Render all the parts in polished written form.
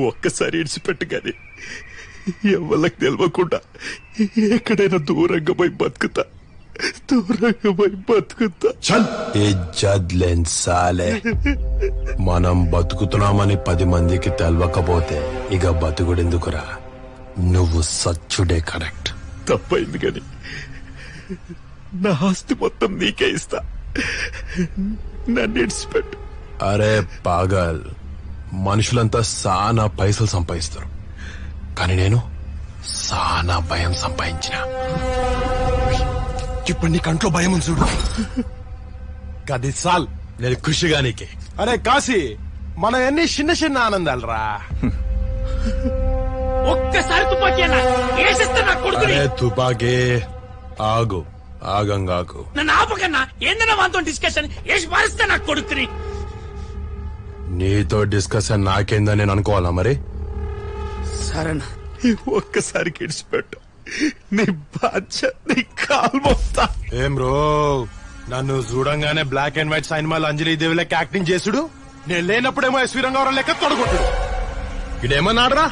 ఒక్కసారి ఇడిచిపెట్టు గాని ఎవరికి తెలియకుండా ఎక్కడైనా దూరంగా పోయి బతుకుతా. సాలే మనం బతుకుతున్నామని 10 మందికి తెలవకపోతే ఇక బతుకుడెందుకురా? నువ్వు సచ్చుడే కరెక్ట్. తప్పైంది గాని నా ఆస్తి మొత్తం నీకే ఇస్తా. నన్ను ఇడిచిపెట్టు. అరే పాగల్, మనుషులంతా సానా పైసలు సంపాదిస్తారు, కానీ నేను సానా భయం సంపాదించిన. ఇప్పుడు నీ కంట్లో భయం ఉంది చూడు, 10 సాల్ నేను ఖుషిగా నీకే. అరే కాశీ, మనం ఎన్ని చిన్న చిన్న ఆనందాలు రా. ఒక్కసారి తుపాకీ అరే తుపాకీ ఆగు, ఆగంగాకు. నన్ను ఆపకన్నా. ఏందన్నా వాంతో డిస్కషన్ వేసి మారిస్తే నాకు కొడుకుని. నీతో డిస్కషన్ నాకేందని నేను అనుకోవాలా మరి? సరేనా, ఒక్కసారి ఇడిచిపెట్టు. నీ బాధ్యత, నీ కాలు మోస్తా. ఏం బ్రో, నన్ను చూడంగానే బ్లాక్ అండ్ వైట్ సినిమాలో అంజలి దేవి లెక్క యాక్టింగ్ చేసుడు, నేను లేనప్పుడేమో ఎస్వి రంగారావు లెక్క తొడగొట్టుడు. ఇదేమన్నాడరా?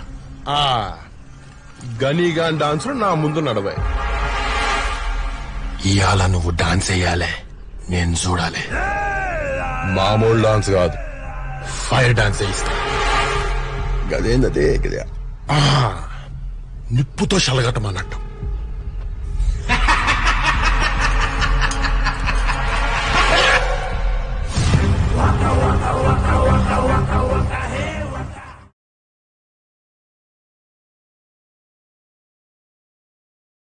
గనీగాన్ డాన్స్ నా ముందు నడవాయి. ఇవాళ నువ్వు డాన్స్ వేయాలి, నేను చూడాలి. మామూలు డాన్స్ కాదు, ఫైర్ డాన్స్ వేయిస్తా. గదేందదే నిప్పుతో చల్లగట్టమన్నట్టు.